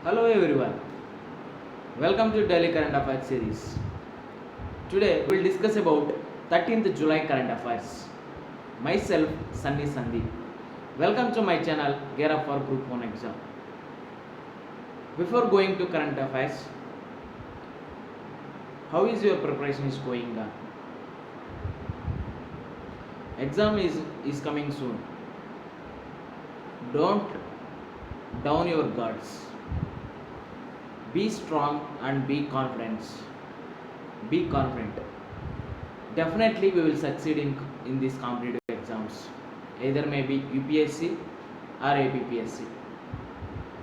Hello everyone, welcome to Daily Current Affairs series. Today we will discuss about 13th July current affairs. Myself Sunny Sandeep. Welcome to my channel Gear Up for Group 1 exam. Before going to current affairs, how is your preparation is going on? Exam is coming soon. Don't down your guards. Be strong and be confident. Be confident. Definitely we will succeed in these competitive exams. Either maybe UPSC or APPSC.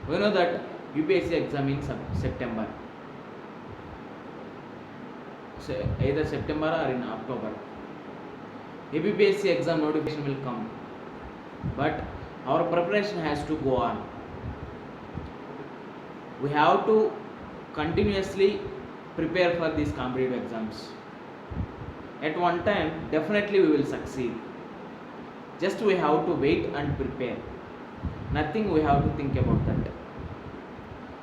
We know that UPSC exam in September. So either September or in October. APPSC exam notification will come. But our preparation has to go on. We have to continuously prepare for these competitive exams. At one time, definitely we will succeed. Just we have to wait and prepare. Nothing we have to think about that.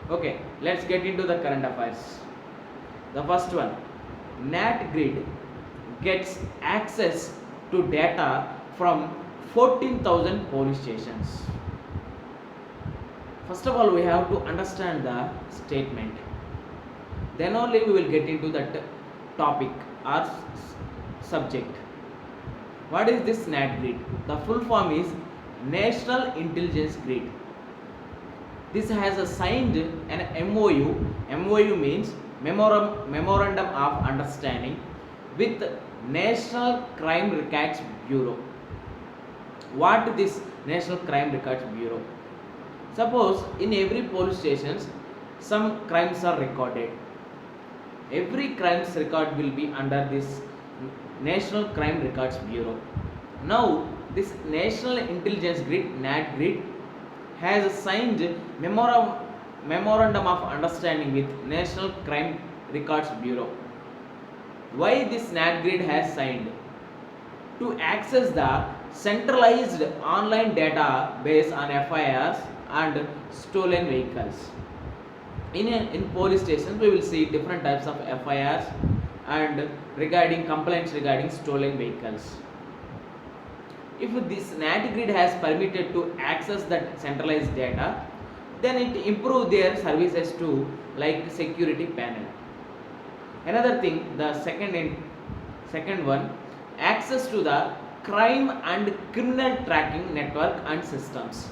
Okay, let's get into the current affairs. The first one, NatGrid gets access to data from 14,000 police stations. First of all, we have to understand the statement. Then only we will get into that topic or subject. What is this NatGrid? The full form is National Intelligence Grid. This has a signed an MOU. MOU means Memorandum of Understanding with National Crime Records Bureau. What this National Crime Records Bureau? Suppose in every police stations some crimes are recorded. Every crimes record will be under this National Crime Records Bureau. Now this National Intelligence Grid NatGrid has signed Memorandum of Understanding with National Crime Records Bureau. Why this NatGrid has signed? To access the centralized online data based on FIRs and stolen vehicles. In police stations we will see different types of FIRs and regarding complaints regarding stolen vehicles. If this NatGrid has permitted to access that centralized data, then it improve their services to like security panel. Another thing, the second one, access to the crime and criminal tracking network and systems.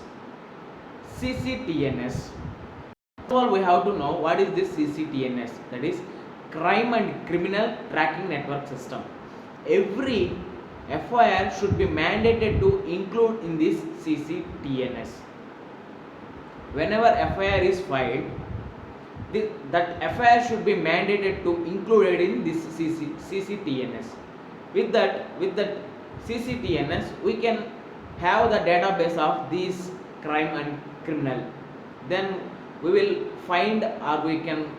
CCTNS. First of all, we have to know what is this CCTNS. That is Crime and Criminal Tracking Network System. Every FIR should be mandated to include in this CCTNS. Whenever FIR is filed, that FIR should be mandated to include in this CCTNS. With that CCTNS, we can have the database of these crime and criminal. Then we will find or we can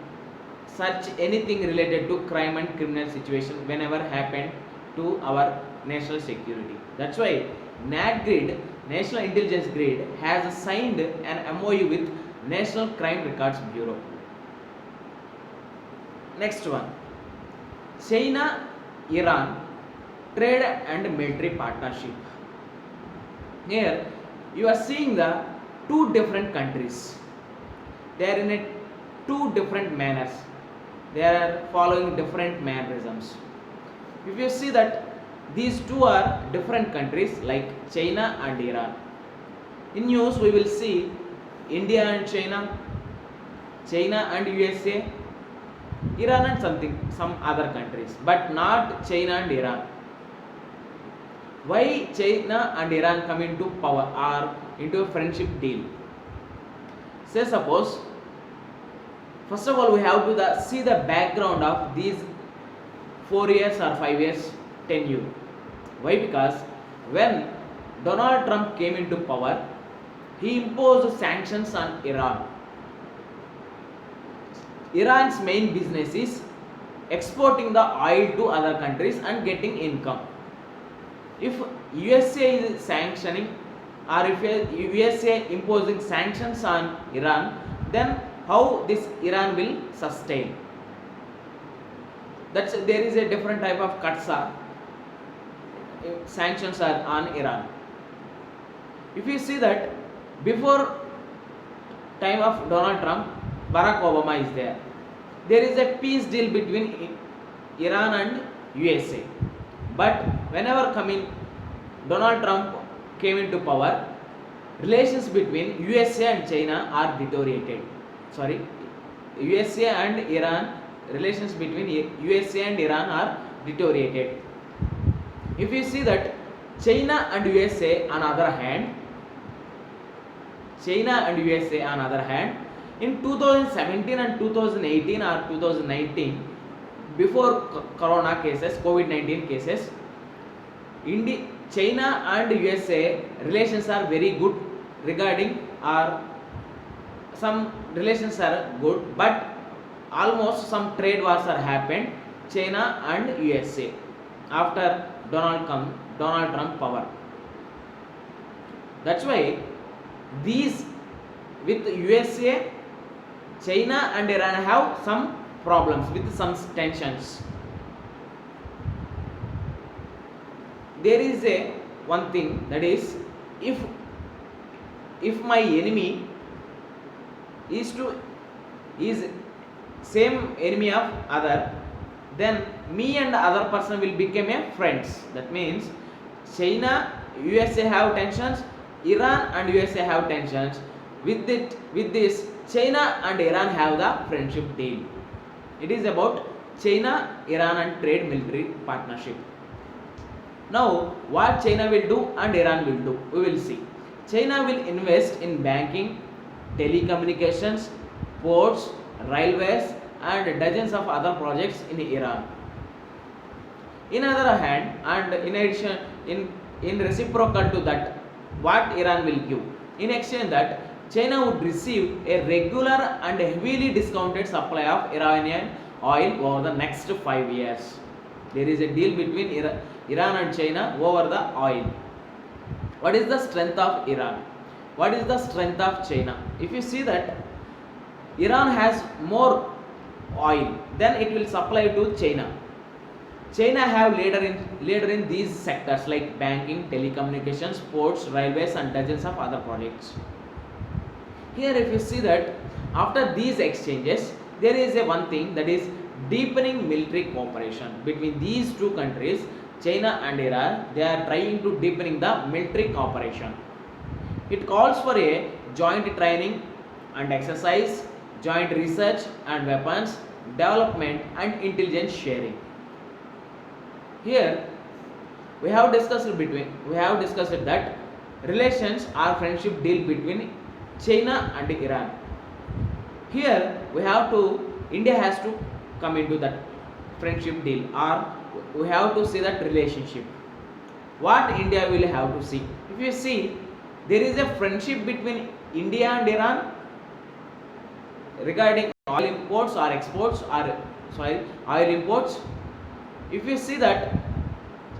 search anything related to crime and criminal situation whenever happened to our national security. That's why NatGrid, National Intelligence Grid, has signed an MOU with National Crime Records Bureau. Next one, China Iran trade and military partnership. Here you are seeing the two different countries. They are in two different manners. They are following different mannerisms. If you see that these two are different countries like China and Iran. In news we will see India and China, China and USA, Iran and some other countries, but not China and Iran. Why China and Iran come into power or into a friendship deal? Say suppose, first of all we have to see the background of these 4 years or 5 years tenure. Why? Because when Donald Trump came into power, he imposed sanctions on Iran. Iran's main business is exporting the oil to other countries and getting income. If USA is sanctioning or if USA imposing sanctions on Iran, then how this Iran will sustain? That's there is a different type of cuts are sanctions are on Iran. If you see that before time of Donald Trump, Barack Obama is there. There is a peace deal between Iran and USA. But whenever Donald Trump came into power, relations between USA and China are deteriorated. USA and Iran, relations between USA and Iran are deteriorated. If you see that China and USA on other hand, in 2017 and 2018 or 2019, before corona cases, COVID-19 cases, China and USA relations are very good regarding, or some relations are good, but almost some trade wars are happened, China and USA, after Donald Trump power. That's why these with USA, China and Iran have some problems with some tensions. There is one thing, that is, if my enemy is same enemy of other, then me and the other person will become a friends. That means China, USA have tensions, Iran and USA have tensions. With this, China and Iran have the friendship deal. It is about China, Iran and trade military partnership. Now, what China will do and Iran will do, we will see. China will invest in banking, telecommunications, ports, railways and dozens of other projects in Iran. In other hand, and in addition, in reciprocal to that, what Iran will give? In exchange that China would receive a regular and heavily discounted supply of Iranian oil over the next 5 years. There is a deal between Iran and China over the oil. What is the strength of Iran? What is the strength of China? If you see that Iran has more oil, then it will supply to China. China have leader in these sectors like banking, telecommunications, ports, railways and dozens of other projects. Here if you see that after these exchanges, there is a one thing, that is deepening military cooperation between these two countries, China and Iran. They are trying to deepening the military cooperation. It calls for a joint training and exercise, joint research and weapons development and intelligence sharing. Here we have discussed that relations or friendship deal between China and Iran. Here India has to come into that friendship deal, or we have to see that relationship. What India will have to see? If you see, there is a friendship between India and Iran regarding oil imports or exports, oil imports. If you see that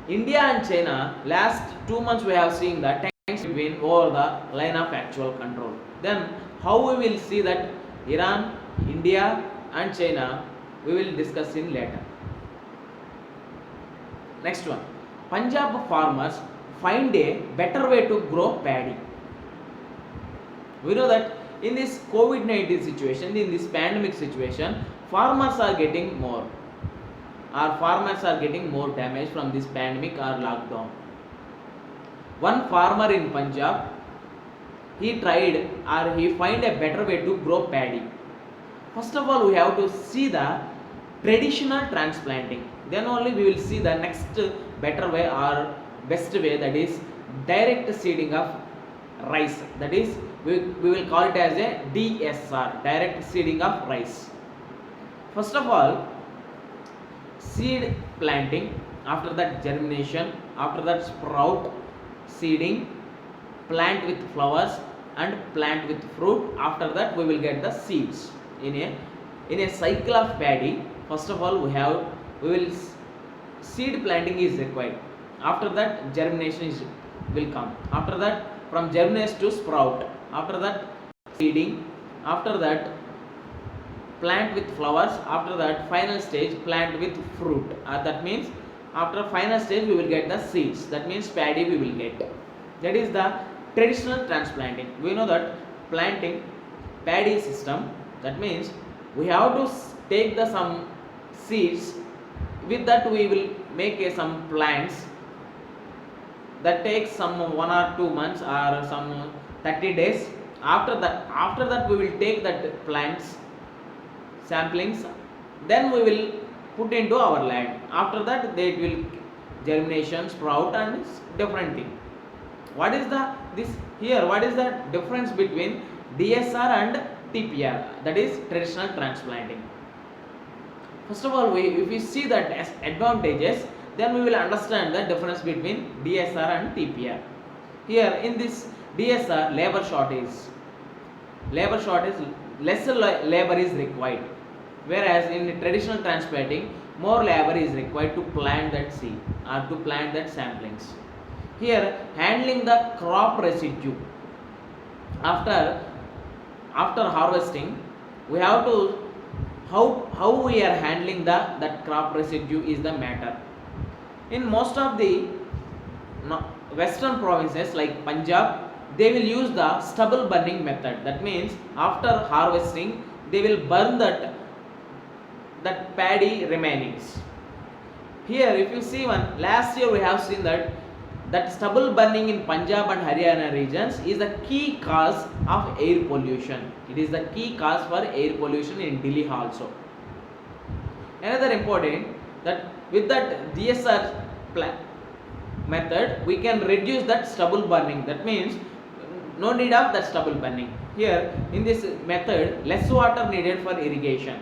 India and China, last 2 months we have seen that tensions between over the line of actual control. Then how we will see that Iran, India and China, we will discuss in later. Next one, Punjab farmers find a better way to grow paddy. We know that in this COVID-19 situation, in this pandemic situation, farmers are getting more damage from this pandemic or lockdown. One farmer in Punjab, he tried or he find a better way to grow paddy. First of all, we have to see the traditional transplanting. Then only we will see the next better way or best way, that is direct seeding of rice. That is we will call it as a DSR, direct seeding of rice. First of all, seed planting, after that germination, after that sprout, seeding, plant with flowers and plant with fruit. After that we will get the seeds. In a cycle of paddy, first of all seed planting is required. After that germination will come. After that from germination to sprout. After that seeding, after that plant with flowers, after that final stage plant with fruit. That means after final stage we will get the seeds, that means paddy we will get. That is the traditional transplanting. We know that planting paddy system, that means we have to take the some seeds, with that we will make some plants, that takes some 1 or 2 months or some 30 days. After that we will take that plants samplings, then we will put into our land. After that they will germination, sprout and different thing. What is the this here? What is the difference between DSR and TPR? That is traditional transplanting. First of all, if we see that as advantages, then we will understand the difference between DSR and TPR. Here in this DSR, labor shortage, lesser labor is required, whereas in traditional transplanting more labor is required to plant that seed or to plant that samplings. Here handling the crop residue after harvesting, we have to how we are handling that crop residue is the matter. In most of the western provinces like Punjab, they will use the stubble burning method. That means after harvesting they will burn that paddy remainings. Here if you see one, last year we have seen that stubble burning in Punjab and Haryana regions is the key cause of air pollution. It is the key cause for air pollution in Delhi also. Another important, that with that DSR method we can reduce that stubble burning. That means no need of that stubble burning. Here in this method less water needed for irrigation.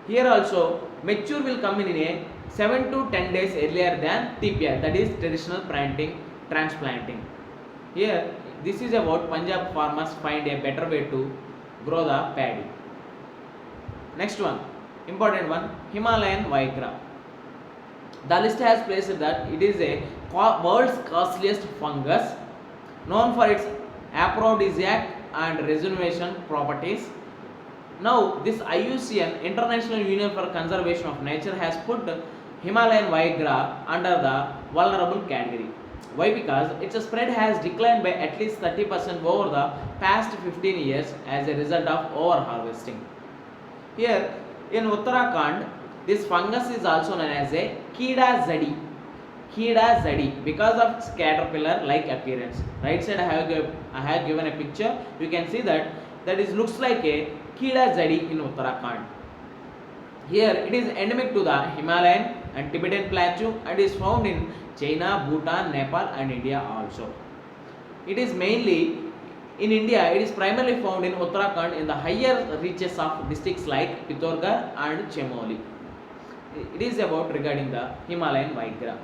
Here also mature will come in a 7 to 10 days earlier than TPR, that is traditional transplanting. Here this is about Punjab farmers find a better way to grow the paddy. Next one, important one, Himalayan Viagra. The list has placed that it is a world's costliest fungus, known for its aphrodisiac and rejuvenation properties. Now this IUCN, International Union for Conservation of Nature, has put Himalayan Viagra under the vulnerable category. Why? Because its spread has declined by at least 30% over the past 15 years as a result of over-harvesting. Here in Uttarakhand, this fungus is also known as a Keeda zadi because of its caterpillar-like appearance. Right side I have given a picture. You can see that is looks like a Keeda zadi in Uttarakhand. Here it is endemic to the Himalayan and Tibetan plateau and is found in China, Bhutan, Nepal and India also. It is mainly in India, it is primarily found in Uttarakhand in the higher reaches of districts like Pithogarh and Chamoli. It is about regarding the Himalayan Viagra.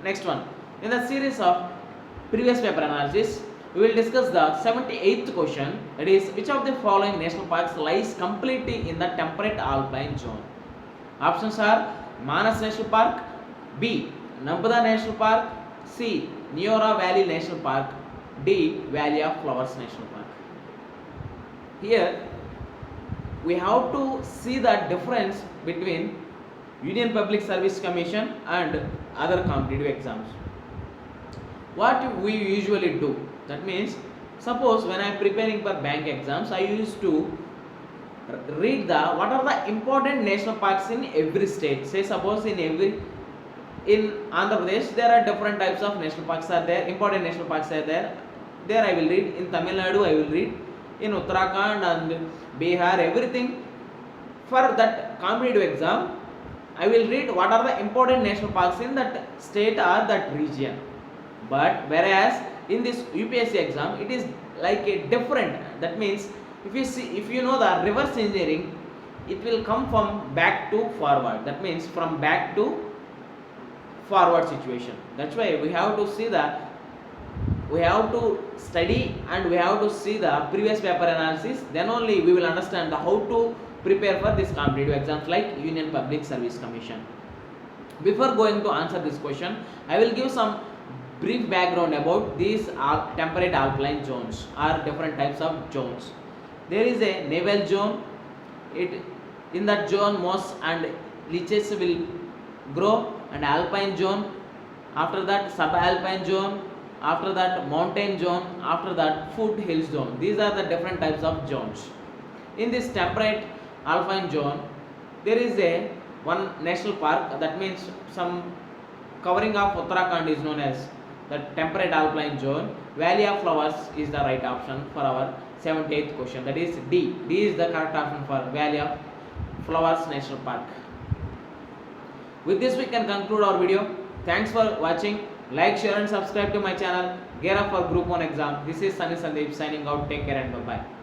Next one, in the series of previous paper analysis, we will discuss the 78th question, that is, which of the following national parks lies completely in the temperate alpine zone? Options are Manas National Park, B. Nambada National Park, C. Neora Valley National Park, D. Valley of Flowers National Park. Here we have to see the difference between Union Public Service Commission and other competitive exams. What we usually do, that means suppose when I am preparing for bank exams, I used to read what are the important national parks in every state. Say suppose in Andhra Pradesh there are different types of national parks are there, important national parks are there. There I will read. In Tamil Nadu I will read. In Uttarakhand and Bihar, everything. For that competitive exam, I will read what are the important national parks in that state or that region. But whereas in this UPSC exam, it is like a different. That means if you know the reverse engineering, it will come from back to forward. That means from back to forward situation. That's why we have to see we have to study and we have to see the previous paper analysis. Then only we will understand how to prepare for this competitive exams like Union Public Service Commission. Before going to answer this question, I will give some brief background about these temperate alpine zones or different types of zones. There is a naval zone. It in that zone moss and leeches will grow, and alpine zone, after that subalpine zone, after that mountain zone, after that foothill zone. These are the different types of zones. In this temperate alpine zone, there is a one national park, that means some covering of Uttarakhand is known as the temperate alpine zone. Valley of Flowers is the right option for our 78th question, that is D. D is the correct option for Valley of Flowers National Park. With this we can conclude our video. Thanks for watching. Like, share and subscribe to my channel. Gear up for Group 1 exam. This is Sunny Sandeep signing out. Take care and bye bye.